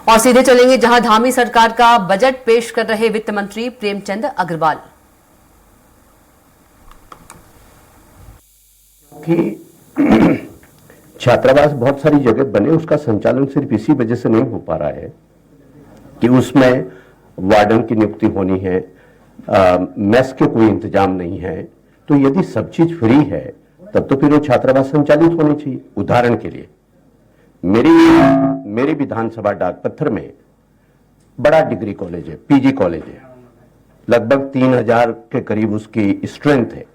और सीधे चलेंगे जहां धामी सरकार का बजट पेश कर रहे वित्त मंत्री प्रेमचंद अग्रवाल। कि छात्रावास बहुत सारी जगह बने, उसका संचालन सिर्फ इसी वजह से नहीं हो पा रहा है कि उसमें वार्डन की नियुक्ति होनी है, मेस के कोई इंतजाम नहीं है। तो यदि सब चीज फ्री है तब तो फिर वो छात्रावास संचालित होने चाहिए। उदाहरण के लिए मेरी विधानसभा डाकपत्थर में बड़ा डिग्री कॉलेज है, पीजी कॉलेज है, लगभग 3000 के करीब उसकी स्ट्रेंथ है।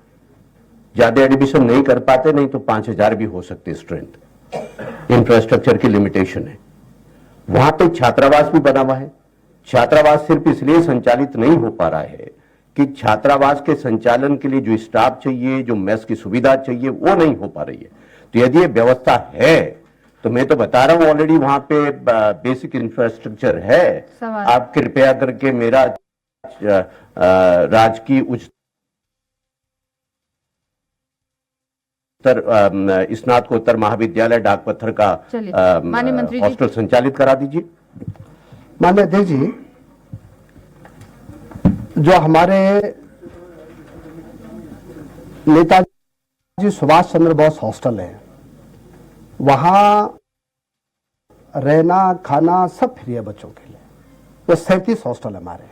ज्यादा एडमिशन नहीं कर पाते, नहीं तो 5000 भी हो सकते स्ट्रेंथ। इंफ्रास्ट्रक्चर की लिमिटेशन है। वहां पे छात्रावास भी बना हुआ है। छात्रावास सिर्फ इसलिए संचालित नहीं हो पा रहा है कि छात्रावास के संचालन के लिए जो स्टाफ चाहिए, जो मेस की सुविधा चाहिए, वो नहीं हो पा रही है। तो यदि ये व्यवस्था है तो मैं तो बता रहा हूं ऑलरेडी वहां पे बेसिक इंफ्रास्ट्रक्चर है। आप कृपया करके मेरा राजकीय उच्चतर स्नातकोत्तर महाविद्यालय डाकपत्थर का हॉस्टल संचालित करा दीजिए। माननीय अध्यक्ष जी, जो हमारे नेताजी सुभाष चंद्र बोस हॉस्टल है, वहां रहना खाना सब फ्री है बच्चों के लिए। वो 37 हॉस्टल हमारे।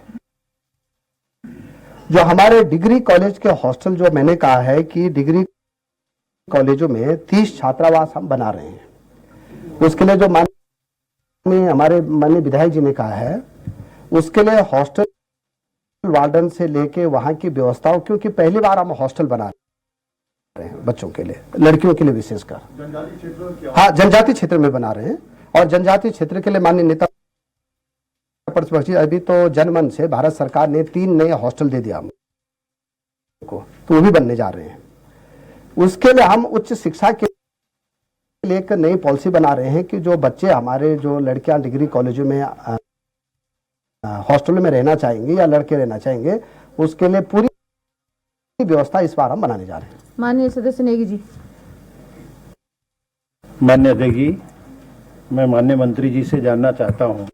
जो हमारे डिग्री कॉलेज के हॉस्टल, जो मैंने कहा है कि डिग्री कॉलेजों में 30 छात्रावास हम बना रहे हैं। उसके लिए जो हमारे माननीय विधायक जी ने कहा है, उसके लिए हॉस्टल वार्डन से लेके वहां की व्यवस्थाओं, क्योंकि पहली बार हम हॉस्टल बना रहे हैं बच्चों के लिए, लड़कियों के लिए विशेषकर। हाँ, जनजाति क्षेत्र में बना रहे हैं। और जनजाति क्षेत्र के लिए माननीय नेता प्रतिपक्षी, अभी तो जनमन से भारत सरकार ने 3 नए हॉस्टल दे दिया हमको, तो वो भी बनने जा रहे हैं। उसके लिए हम उच्च शिक्षा के लिए एक नई पॉलिसी बना रहे हैं कि जो बच्चे हमारे, जो लड़कियां डिग्री कॉलेजों में हॉस्टल में रहना चाहेंगे या लड़के रहना चाहेंगे, उसके लिए पूरी व्यवस्था इस बार हम बनाने जा रहे हैं। माननीय सदस्य नेगी जी। माननीय अध्यक्ष जी, मैं माननीय मंत्री जी से जानना चाहता हूं,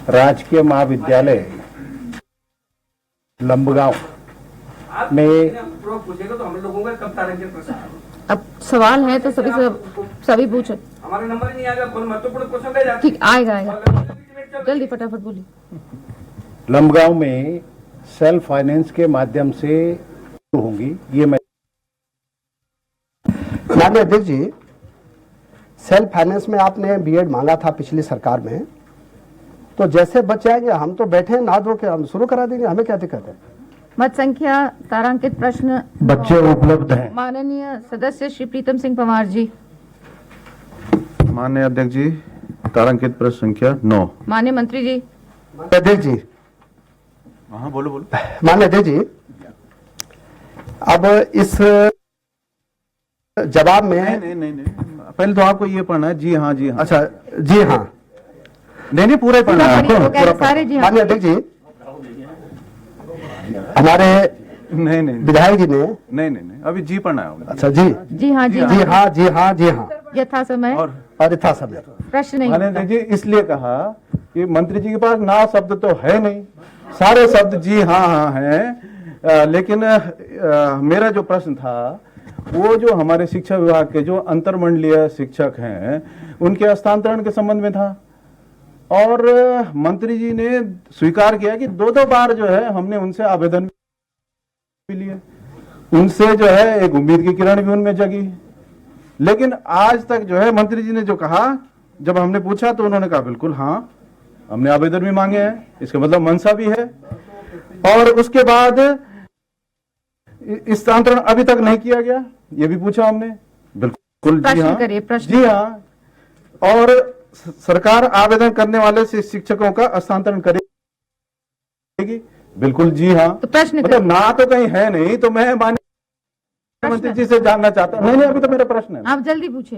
राजकीय महाविद्यालय लंबगांव में अब सवाल है तो सभी पूछे। हमारे नंबर नहीं आएगा, कौन महत्वपूर्ण क्वेश्चन ठीक आएगा जल्दी फटाफट बोलिए। लंबगांव में सेल्फ फाइनेंस के माध्यम से होंगी, ये मैं माननीय अध्यक्ष जी, सेल्फ फाइनेंस में आपने बीएड मांगा था पिछली सरकार में, तो जैसे बच्चे आएंगे हम तो बैठे हैं, नहा धो के हम शुरू करा देंगे, हमें क्या दिक्कत है। मत संख्या तारांकित प्रश्न बच्चे उपलब्ध हैं। माननीय सदस्य श्री प्रीतम सिंह पंवार जी। माननीय अध्यक्ष जी, तारांकित प्रश्न संख्या 9। माननीय मंत्री जी। अध्यक्ष जी। हाँ, बोलो। माननीय अध्यक्ष जी, अब इस जवाब में नहीं, पहले तो आपको ये पढ़ना है। जी हाँ। अच्छा, जी हाँ। नहीं, पूरा पढ़ना है आपको। सारे जी हाँ। माननीय अध्यक्ष जी, हमारे नहीं विधायक जी ने नहीं, अभी जी पढ़ना है। अच्छा, जी हाँ। यथा समय और यथा समय प्रश्न नहीं। माननीय जी, इसलिए कहा कि मंत्री जी के पास ना शब्द तो है नहीं, सारे शब्द जी हाँ हैं। लेकिन मेरा जो प्रश्न था वो जो हमारे शिक्षा विभाग के जो अंतरमंडलीय शिक्षक हैं उनके हस्तांतरण के संबंध में था। और मंत्री जी ने स्वीकार किया कि 2 बार जो है हमने उनसे आवेदन भी लिए, उनसे जो है एक उम्मीद की किरण भी उनमें जगी। लेकिन आज तक जो है मंत्री जी ने जो कहा, जब हमने पूछा तो उन्होंने कहा बिल्कुल हाँ, हमने आवेदन भी मांगे हैं, इसका मतलब मनसा भी है। और उसके बाद स्थानांतरण अभी तक नहीं किया गया, ये भी पूछा हमने, बिल्कुल जी हाँ। और सरकार आवेदन करने वाले से शिक्षकों का हस्तांतरण करेगी, बिल्कुल जी हाँ। तो प्रश्न मतलब ना तो कहीं है नहीं, तो मैं माननीय मंत्री जी से जानना चाहता हूँ। नहीं, अभी तो मेरा प्रश्न है, आप जल्दी पूछे।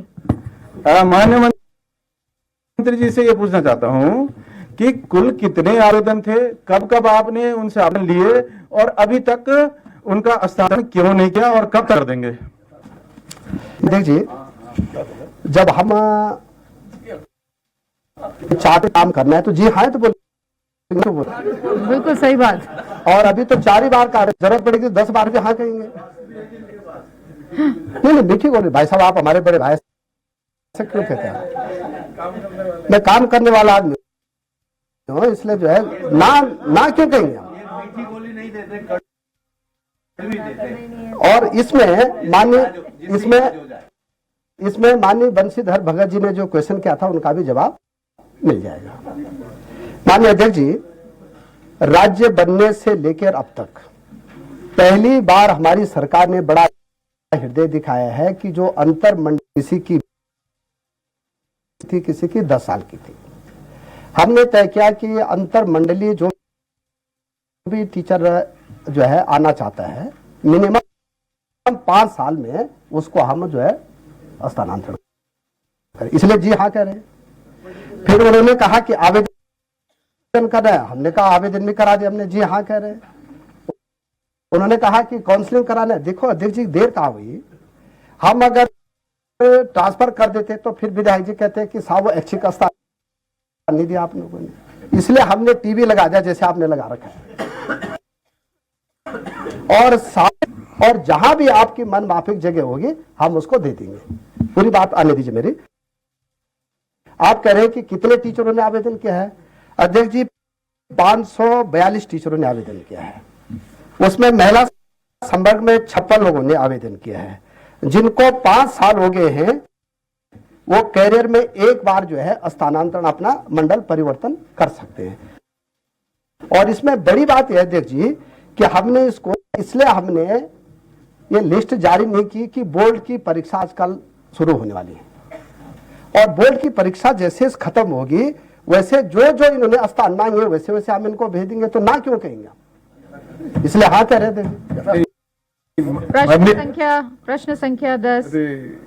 माननीय मंत्री जी से ये पूछना चाहता हूँ कि कुल कितने आवेदन थे, कब आपने उनसे आवेदन लिए और अभी तक उनका हस्तांतरण क्यों नहीं किया और कब कर देंगे। देखिए, जब हम चाहते काम करना है तो जी हाँ तो बोल। बिल्कुल सही बात। और अभी तो 4 ही बार का जरूरत पड़ेगी 10 बार भी हाँ कहेंगे। नहीं मीठी बोले भाई साहब, आप हमारे बड़े भाई से क्यों कहते हैं? मैं काम करने वाला आदमी हूं, इसलिए जो है ना क्यों कहेंगे हम? और इसमें माननीय बंशीधर भगत जी ने जो क्वेश्चन किया था उनका भी जवाब मिल जाएगा। माननीय अध्यक्ष जी, राज्य बनने से लेकर अब तक पहली बार हमारी सरकार ने बड़ा हृदय दिखाया है कि जो अंतर मंडल किसी की 10 साल की थी। हमने तय किया कि अंतर मंडलीय जो भी टीचर जो है आना चाहता है मिनिमम 5 साल में उसको हम जो है स्थानांतरण करें, इसलिए जी हाँ कह रहे हैं। फिर उन्होंने कहा कि आवेदन कर रहे हैं, हमने कहा आवेदन भी करा दिया हमने, जी हाँ कह रहे हैं। उन्होंने कहा कि काउंसलिंग कराना है। देखो अध्यक्ष जी, देर कहाँ हुई, हम अगर ट्रांसफर कर देते तो फिर विधायक जी कहते हैं कि साहब वो ऐच्छिक का स्थान नहीं दिया आप लोगों ने, इसलिए हमने टीवी लगा दिया जैसे आपने लगा रखा है। और जहां भी आपकी मन माफिक जगह होगी हम उसको दे देंगे। पूरी बात आने दीजिए मेरी। आप कह रहे हैं कि कितने टीचरों ने आवेदन किया है? अध्यक्ष जी 542 टीचरों ने आवेदन किया है, उसमें महिला संवर्ग में 56 लोगों ने आवेदन किया है। जिनको 5 साल हो गए हैं वो कैरियर में एक बार जो है स्थानांतरण अपना मंडल परिवर्तन कर सकते हैं। और इसमें बड़ी बात यह अध्यक्ष जी कि हमने इसको इसलिए हमने ये लिस्ट जारी नहीं की कि बोर्ड की परीक्षा आजकल शुरू होने वाली है और बोर्ड की परीक्षा जैसे खत्म होगी वैसे जो इन्होंने स्थान मांगे वैसे वैसे हम इनको भेज देंगे, तो ना क्यों कहेंगे, इसलिए हाँ कह रहे थे। प्रश्न संख्या 10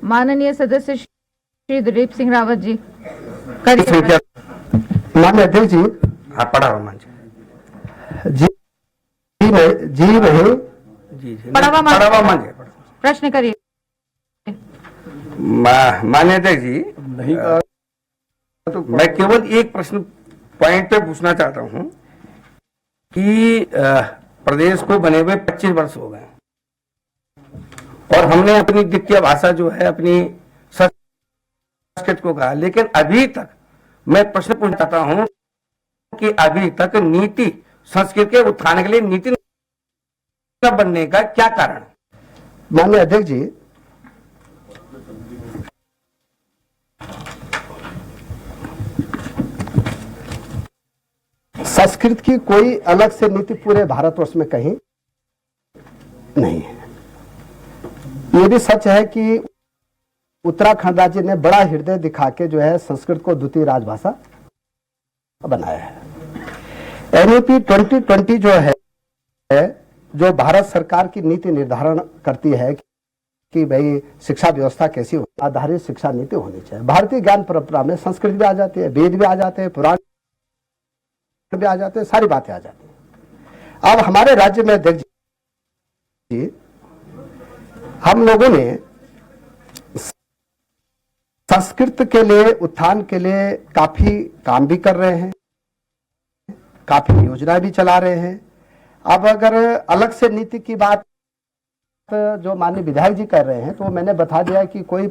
माननीय सदस्य श्री दिलीप सिंह रावत जी। माननीय अध्यक्ष जी, हाँ पढ़ा हुआ मान पढ़ावा मान प्रश्न करिए। माननीय अध्यक्ष जी, नहीं तो मैं केवल एक प्रश्न पॉइंट पे पूछना चाहता हूं कि प्रदेश को बने हुए 25 वर्ष हो गए और हमने अपनी द्वितीय भाषा जो है अपनी संस्कृत को कहा, लेकिन अभी तक मैं प्रश्न पूछना चाहता हूं कि अभी तक नीति संस्कृत के उत्थान के लिए नीति न बनने का क्या कारण? माननीय अध्यक्ष जी, संस्कृत की कोई अलग से नीति पूरे भारतवर्ष में कहीं नहीं है। ये भी सच है कि उत्तराखंड राज्य ने बड़ा हृदय दिखा के जो है संस्कृत को द्वितीय राजभाषा बनाया है। एनईपी 2020 जो है जो भारत सरकार की नीति निर्धारण करती है कि भाई शिक्षा व्यवस्था कैसी हो, आधारित शिक्षा नीति होनी चाहिए। भारतीय ज्ञान परंपरा में संस्कृत भी आ जाती है, वेद भी आ जाते हैं, पुराण भी आ जाते हैं, सारी बातें आ जाती हैं। अब हमारे राज्य में अध्यक्ष जी हम लोगों ने संस्कृत के लिए उत्थान के लिए काफी काम भी कर रहे हैं, काफी योजना भी चला रहे हैं। अब अगर अलग से नीति की बात जो माननीय विधायक जी कर रहे हैं तो मैंने बता दिया कि कोई